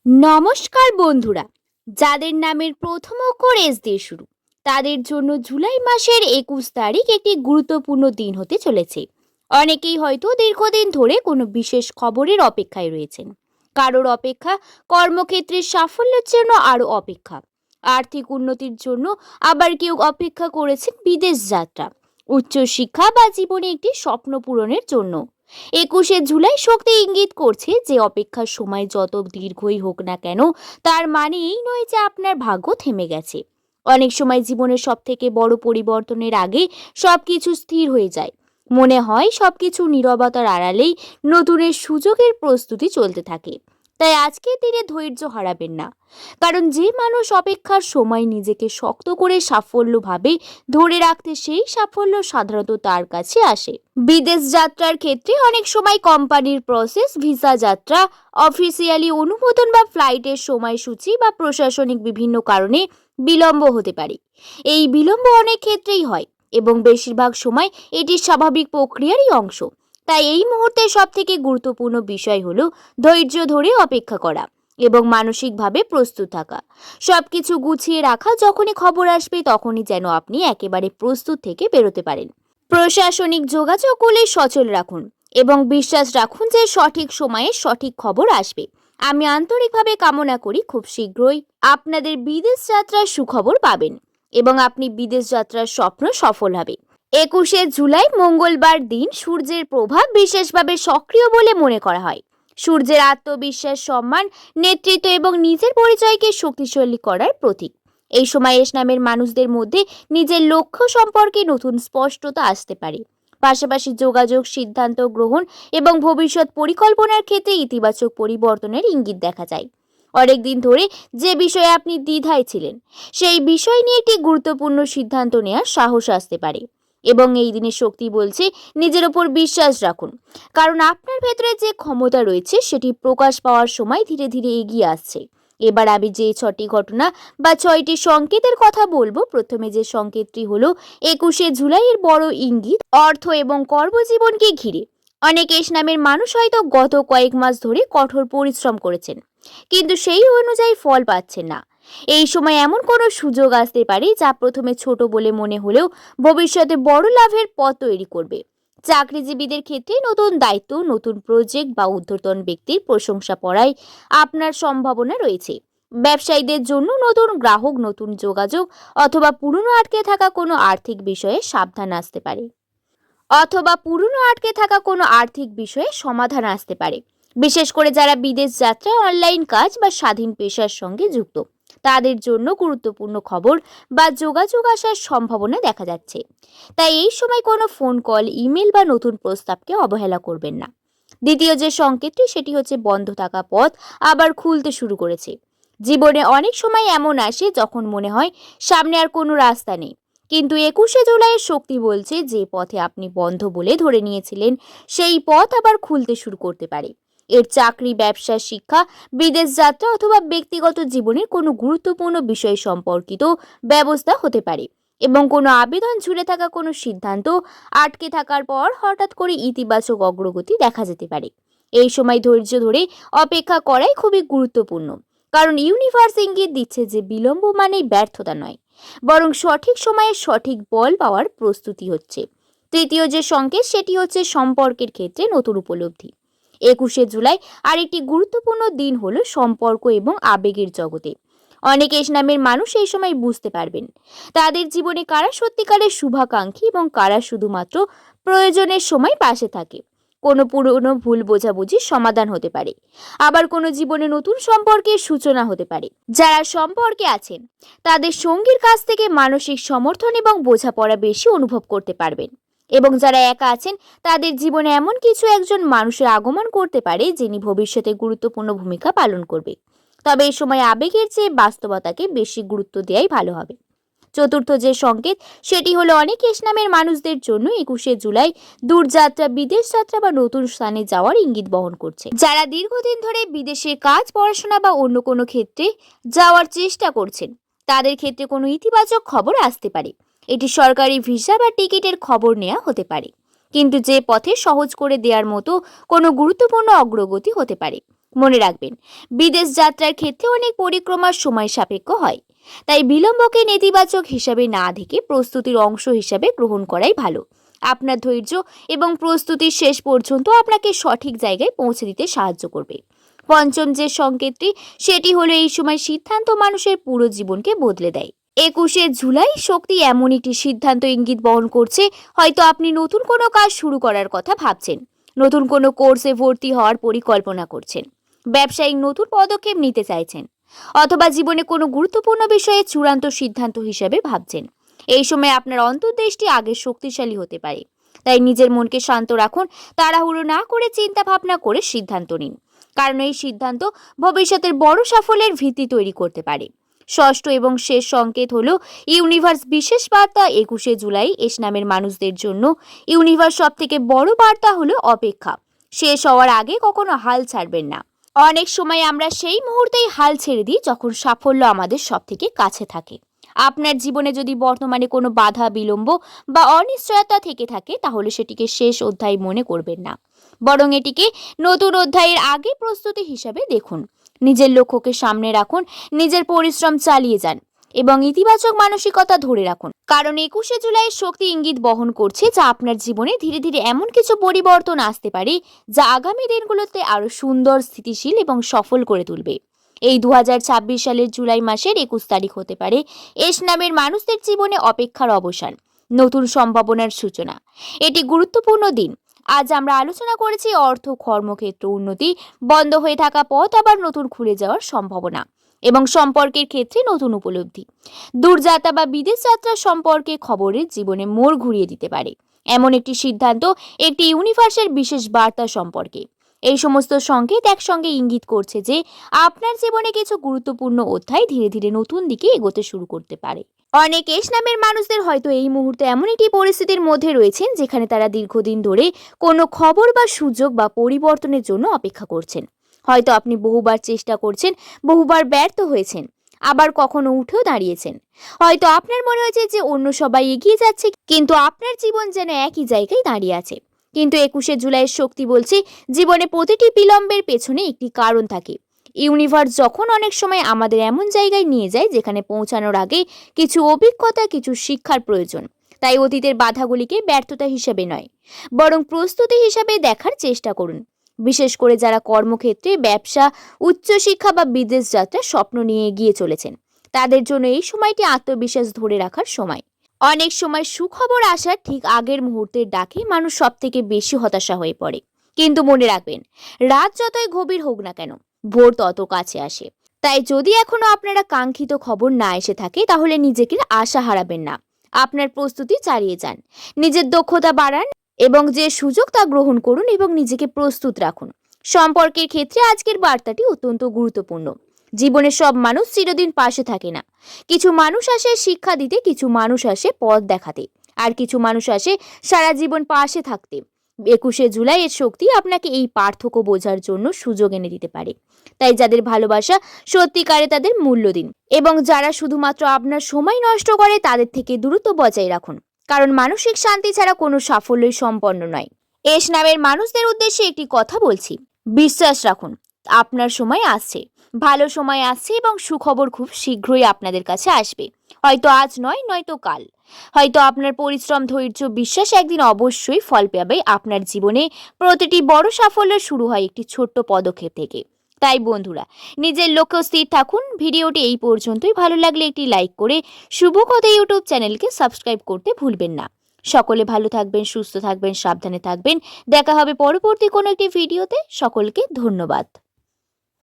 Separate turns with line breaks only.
নমস্কার বন্ধুরা, যাদের নামের প্রথম অক্ষর এস দিয়ে শুরু তাদের জন্য জুলাই মাসের 21 তারিখ একটি গুরুত্বপূর্ণ দিন হতে চলেছে। অনেকেই হয়তো দীর্ঘদিন ধরে কোনো বিশেষ খবরের অপেক্ষায় রয়েছেন। কারোর অপেক্ষা কর্মক্ষেত্রের সাফল্যের জন্য, আরও অপেক্ষা আর্থিক উন্নতির জন্য, আবার কেউ অপেক্ষা করেছেন বিদেশ যাত্রা, উচ্চশিক্ষা বা জীবনে একটি স্বপ্ন পূরণের জন্য। 21শে জুলাই শক্তি ইঙ্গিত করছে যে অপেক্ষার সময় যত দীর্ঘই হোক না কেন, তার মানে এই নয় যে আপনার ভাগ্য থেমে গেছে। অনেক সময় জীবনের সব থেকে বড় পরিবর্তনের আগে সবকিছু স্থির হয়ে যায়। মনে হয় সবকিছু নীরবতার আড়ালেই নতুনের সুযোগের প্রস্তুতি চলতে থাকে। তাই আজকের দিনে ধৈর্য হারাবেন না, কারণ যে মানুষ অপেক্ষার সময় নিজেকে শক্ত করে সাফল্য ভাবে ধরে রাখতে, সেই সাফল্য সাধারণত তার কাছে আসে। বিদেশ যাত্রার ক্ষেত্রে অনেক সময় কোম্পানির প্রসেস, ভিসা যাত্রা, অফিসিয়ালি অনুমোদন বা ফ্লাইটের সময়সূচি বা প্রশাসনিক বিভিন্ন কারণে বিলম্ব হতে পারে। এই বিলম্ব অনেক ক্ষেত্রেই হয় এবং বেশিরভাগ সময় এটি স্বাভাবিক প্রক্রিয়ারই অংশ। তাই এই মুহূর্তে সব থেকে গুরুত্বপূর্ণ বিষয় হলো ধৈর্য ধরে অপেক্ষা করা এবং মানসিকভাবে প্রস্তুত থাকা। সবকিছু গুছিয়ে রাখা, যখনই খবর আসবে তখনই যেন আপনি একেবারে প্রস্তুত থেকে বেরোতে পারেন। প্রশাসনিক যোগাযোগগুলি সচল রাখুন এবং বিশ্বাস রাখুন যে সঠিক সময়ে সঠিক খবর আসবে। আমি আন্তরিকভাবে কামনা করি খুব শীঘ্রই আপনাদের বিদেশ যাত্রার সুখবর পাবেন এবং আপনি বিদেশ যাত্রার স্বপ্ন সফল হবে। 21শে জুলাই মঙ্গলবার দিন সূর্যের প্রভাব বিশেষভাবে সক্রিয় বলে মনে করা হয়। সূর্যের আত্মবিশ্বাস, সম্মান, নেতৃত্ব এবং নিজের পরিচয়কে শক্তিশালী করার প্রতীক। এই সময় এস নামের মানুষদের মধ্যে নিজের লক্ষ্য সম্পর্কে নতুন স্পষ্টতা আসতে পারে। পাশাপাশি যোগাযোগ, সিদ্ধান্ত গ্রহণ এবং ভবিষ্যৎ পরিকল্পনার ক্ষেত্রে ইতিবাচক পরিবর্তনের ইঙ্গিত দেখা যায়। অনেকদিন ধরে যে বিষয়ে আপনি দ্বিধায় ছিলেন, সেই বিষয় নিয়ে একটি গুরুত্বপূর্ণ সিদ্ধান্ত নেওয়ার সাহস আসতে পারে এবং এই দিনের শক্তি বলছে নিজের ওপর বিশ্বাস রাখুন, কারণ আপনার ভেতরে যে ক্ষমতা রয়েছে সেটি প্রকাশ পাওয়ার সময় ধীরে ধীরে এগিয়ে আসছে। এবার আমি যে 6টি ঘটনা বা 6টি সংকেতের কথা বলবো, প্রথমে যে সংকেতটি হলো 21শে জুলাইয়ের বড় ইঙ্গিত অর্থ এবং কর্মজীবনকে ঘিরে। অনেক এস নামের মানুষ হয়তো গত কয়েক মাস ধরে কঠোর পরিশ্রম করেছেন, কিন্তু সেই অনুযায়ী ফল পাচ্ছেন না। এই সময় এমন কোনো সুযোগ আসতে পারে যা প্রথমে ছোট বলে মনে হলেও ভবিষ্যতে বড় লাভের পথ তৈরি করবে। চাকরিজীবীদের ক্ষেত্রে নতুন দায়িত্ব, নতুন প্রজেক্ট বা ঊর্ধ্বতন ব্যক্তির প্রশংসা পড়ায় আপনার সম্ভাবনা রয়েছে। ব্যবসায়ীদের জন্য নতুন গ্রাহক, নতুন যোগাযোগ অথবা পুরনো আটকে থাকা কোনো আর্থিক বিষয়ে সাবধান আসতে পারে সমাধান আসতে পারে। বিশেষ করে যারা বিদেশ যাত্রা, অনলাইন কাজ বা স্বাধীন পেশার সঙ্গে যুক্ত, তাদের জন্য গুরুত্বপূর্ণ খবর বা যোগাযোগ আসার সম্ভাবনা দেখা যাচ্ছে। তাই এই সময় কোনো ফোন কল, ইমেল বা নতুন প্রস্তাবকে অবহেলা করবেন না। দ্বিতীয় যে সংকেতটি, সেটি হচ্ছে বন্ধ থাকা পথ আবার খুলতে শুরু করেছে। জীবনে অনেক সময় এমন আসে যখন মনে হয় সামনে আর কোনো রাস্তা নেই, কিন্তু 21শে জুলাইয়ের শক্তি বলছে যে পথে আপনি বন্ধ বলে ধরে নিয়েছিলেন, সেই পথ আবার খুলতে শুরু করতে পারে। এর চাকরি, ব্যবসা, শিক্ষা, বিদেশ যাত্রা অথবা ব্যক্তিগত জীবনের কোনো গুরুত্বপূর্ণ বিষয় সম্পর্কিত ব্যবস্থা হতে পারে এবং কোনো আবেদন, ঝুলে থাকা কোনো সিদ্ধান্ত আটকে থাকার পর হঠাৎ করে ইতিবাচক অগ্রগতি দেখা যেতে পারে। এই সময় ধৈর্য ধরে অপেক্ষা করাই খুবই গুরুত্বপূর্ণ, কারণ ইউনিভার্স ইঙ্গিত দিচ্ছে যে বিলম্ব মানেই ব্যর্থতা নয়, বরং সঠিক সময়ে সঠিক বল পাওয়ার প্রস্তুতি হচ্ছে। তৃতীয় যে সংকেত, সেটি হচ্ছে সম্পর্কের ক্ষেত্রে নতুন উপলব্ধি। 21শে জুলাই আরেকটি গুরুত্বপূর্ণ দিন হলো সম্পর্ক এবং আবেগের জগতে। অনেক এস নামের মানুষ এই সময় বুঝতে পারবেন তাদের জীবনে কারা সত্যিকারের শুভাকাঙ্ক্ষী এবং কারা শুধুমাত্র প্রয়োজনের সময় পাশে থাকে। কোনো পুরনো ভুল বোঝাবুঝির সমাধান হতে পারে, আবার কোনো জীবনে নতুন সম্পর্কের সূচনা হতে পারে। যারা সম্পর্কে আছেন তাদের সঙ্গীর কাছ থেকে মানসিক সমর্থন এবং বোঝাপড়া বেশি অনুভব করতে পারবেন, এবং যারা একা আছেন তাদের জীবনে এমন কিছু একজন মানুষের আগমন করতে পারে যিনি ভবিষ্যতে গুরুত্বপূর্ণ ভূমিকা পালন করবে। তবে এই সময় আবেগের চেয়ে বাস্তবতাকে বেশি গুরুত্ব দেওয়াই ভালো হবে। চতুর্থ যে সংকেত, সেটি হলো অনেক এস নামের মানুষদের জন্য 21শে জুলাই দূরযাত্রা, বিদেশ যাত্রা বা নতুন স্থানে যাওয়ার ইঙ্গিত বহন করছে। যারা দীর্ঘদিন ধরে বিদেশে কাজ, পড়াশোনা বা অন্য কোনো ক্ষেত্রে যাওয়ার চেষ্টা করছেন, তাদের ক্ষেত্রে কোনো ইতিবাচক খবর আসতে পারে। এটি সরকারি ভিসা বা টিকিটের খবর নেওয়া হতে পারে, কিন্তু যে পথে সহজ করে দেওয়ার মতো কোনো গুরুত্বপূর্ণ অগ্রগতি হতে পারে। মনে রাখবেন, বিদেশ যাত্রার ক্ষেত্রে অনেক পরিক্রমার সময় সাপেক্ষ হয়। তাই বিলম্বকে নেতিবাচক হিসাবে না দেখে প্রস্তুতির অংশ হিসাবে গ্রহণ করাই ভালো। আপনার ধৈর্য এবং প্রস্তুতির শেষ পর্যন্ত আপনাকে সঠিক জায়গায় পৌঁছে দিতে সাহায্য করবে। পঞ্চম যে সংকেতটি, সেটি হলো এই সময় সিদ্ধান্ত মানুষের পুরো জীবনকে বদলে দেয়। 21শে জুলাই শক্তি এমন একটি সিদ্ধান্ত ইঙ্গিত বহন করছে, হয়তো আপনি নতুন কোনো কাজ শুরু করার কথা ভাবছেন, নতুন কোনো কোর্সে ভর্তি হওয়ার পরিকল্পনা করছেন, ব্যবসায়িক নতুন পদক্ষেপ নিতে চাইছেন, অথবা জীবনে কোনো গুরুত্বপূর্ণ বিষয়ে চূড়ান্ত সিদ্ধান্ত হিসেবে ভাবছেন। এই সময় আপনার অন্তর্দৃষ্টি আগের শক্তিশালী হতে পারে। তাই নিজের মনকে শান্ত রাখুন, তাড়াহুড়ো না করে চিন্তা ভাবনা করে সিদ্ধান্ত নিন, কারণ এই সিদ্ধান্ত ভবিষ্যতের বড় সাফল্যের ভিত্তি তৈরি করতে পারে। ষষ্ঠ এবং শেষ সংকেত হলো ইউনিভার্স বিশেষ বার্তা। 21শে জুলাই এস নামের মানুষদের জন্য ইউনিভার্স সব থেকে বড় বার্তা হলো অপেক্ষা। শেষ হওয়ার আগে কখনো হাল ছাড়বেন না। অনেক সময় আমরা সেই মুহূর্তেই হাল ছেড়ে দিই যখন সাফল্য আমাদের সব থেকে কাছে থাকে। আপনার জীবনে যদি বর্তমানে কোনো বাধা, বিলম্ব বা অনিশ্চয়তা থেকে থাকে, তাহলে সেটিকে শেষ অধ্যায় মনে করবেন না, বরং এটিকে নতুন অধ্যায়ের আগে প্রস্তুতি হিসাবে দেখুন। নিজের লক্ষ্যকে সামনে রাখুন, নিজের পরিশ্রম চালিয়ে যান এবং ইতিবাচক মানসিকতা ধরে রাখুন, কারণ 21শে জুলাই শক্তি ইঙ্গিত বহন করছে যা আপনার জীবনে ধীরে ধীরে এমন কিছু পরিবর্তন আসতে পারে যা আগামী দিনগুলোতে আরো সুন্দর, স্থিতিশীল এবং সফল করে তুলবে। এই 2026 সালের জুলাই মাসের 21 তারিখ হতে পারে এস নামের মানুষদের জীবনে অপেক্ষার অবসান, নতুন সম্ভাবনার সূচনা। এটি গুরুত্বপূর্ণ দিন। আজ আমরা আলোচনা করেছি অর্থ, কর্মক্ষেত্র উন্নতি, বন্ধ হয়ে থাকা পথ আবার নতুন খুলে যাওয়ার সম্ভাবনা, এবং সম্পর্কের ক্ষেত্রে নতুন উপলব্ধি। দূরযাত্রা বা বিদেশ যাত্রা সম্পর্কে খবরের জীবনে মোড় ঘুরিয়ে দিতে পারে এমন একটি সিদ্ধান্ত, একটি ইউনিভার্সের বিশেষ বার্তা সম্পর্কে। এই সমস্ত সংকেত একসঙ্গে ইঙ্গিত করছে যে আপনার জীবনে কিছু গুরুত্বপূর্ণ অধ্যায় ধীরে ধীরে নতুন দিকে এগোতে শুরু করতে পারে। অনেক এস নামের মানুষদের হয়তো এই মুহূর্তে এমন একটি পরিস্থিতির মধ্যে রয়েছেন যেখানে তারা দীর্ঘদিন ধরে কোনো খবর বা সুযোগ বা পরিবর্তনের জন্য অপেক্ষা করছেন। হয়তো আপনি বহুবার চেষ্টা করছেন, বহুবার ব্যর্থ হয়েছেন, আবার কখনো উঠেও দাঁড়িয়েছেন। হয়তো আপনার মনে হয়েছে যে অন্য সবাই এগিয়ে যাচ্ছে, কিন্তু আপনার জীবন যেন একই জায়গায় দাঁড়িয়ে আছে। কিন্তু 21শে জুলাইয়ের শক্তি বলছে, জীবনে প্রতিটি বিলম্বের পেছনে একটি কারণ থাকে। ইউনিভার্স যখন অনেক সময় আমাদের এমন জায়গায় নিয়ে যায় যেখানে পৌঁছানোর আগে কিছু অভিজ্ঞতা, কিছু শিক্ষার প্রয়োজন। তাই অতীতের বাধাগুলিকে ব্যর্থতা হিসেবে নয়, বরং প্রস্তুতি হিসাবে দেখার চেষ্টা করুন। বিশেষ করে যারা কর্মক্ষেত্রে, ব্যবসা, উচ্চশিক্ষা বা বিদেশ যাত্রার স্বপ্ন নিয়ে এগিয়ে চলেছেন, তাদের জন্য এই সময়টি আত্মবিশ্বাস ধরে রাখার সময়। অনেক সময় সুখবর আসার ঠিক আগের মুহূর্তের ডাকে মানুষ সব থেকে বেশি হতাশা হয়ে পড়ে। কিন্তু মনে রাখবেন, রাত যতই গভীর হোক না কেন, ভোর তত কাছে আসে। তাই যদি এখনো আপনারা কাঙ্ক্ষিত খবর না এসে থাকে, তাহলে নিজেকে আশা হারাবেন না। আপনার প্রস্তুতি চালিয়ে যান, নিজের দক্ষতা বাড়ান এবং যে সুযোগ তা গ্রহণ করুন এবং নিজেকে প্রস্তুত রাখুন। সম্পর্কের ক্ষেত্রে আজকের বার্তাটি অত্যন্ত গুরুত্বপূর্ণ। জীবনে সব মানুষ চিরদিন পাশে থাকে না। কিছু মানুষ আসে শিক্ষা দিতে, কিছু মানুষ আসে পথ দেখাতে, আর কিছু মানুষ আসে সারা জীবন পাশে থাকতে। 21শে জুলাই এর শক্তি আপনাকে এই পার্থক্য বোঝার জন্য সুযোগ এনে দিতে পারে। তাই যাদের ভালোবাসা সত্যিকারে, তাদের মূল্য দিন, এবং যারা শুধুমাত্র আপনার সময় নষ্ট করে তাদের থেকে দূরত্ব বজায় রাখুন, কারণ মানসিক শান্তি ছাড়া কোনো সাফল্যই সম্পন্ন নয়। এস নামের মানুষদের উদ্দেশ্যে একটি কথা বলছি, বিশ্বাস রাখুন, আপনার সময় আসছে, ভালো সময় আসছে এবং সুখবর খুব শীঘ্রই আপনাদের কাছে আসবে। হয়তো আজ নয়, নয়তো কাল। হয়তো আপনার পরিশ্রম, ধৈর্য, বিশ্বাস একদিন অবশ্যই ফল পাবে। আপনার জীবনে প্রতিটি বড় সাফল্য শুরু হয় একটি ছোট্ট পদক্ষেপ থেকে। তাই বন্ধুরা, নিজের লক্ষ্য স্থির থাকুন। ভিডিওটি এই পর্যন্তই। ভালো লাগলে একটি লাইক করে শুভকথা ইউটিউব চ্যানেলকে সাবস্ক্রাইব করতে ভুলবেন না। সকলে ভালো থাকবেন, সুস্থ থাকবেন, সাবধানে থাকবেন। দেখা হবে পরবর্তী কোনো একটি ভিডিওতে। সকলকে ধন্যবাদ।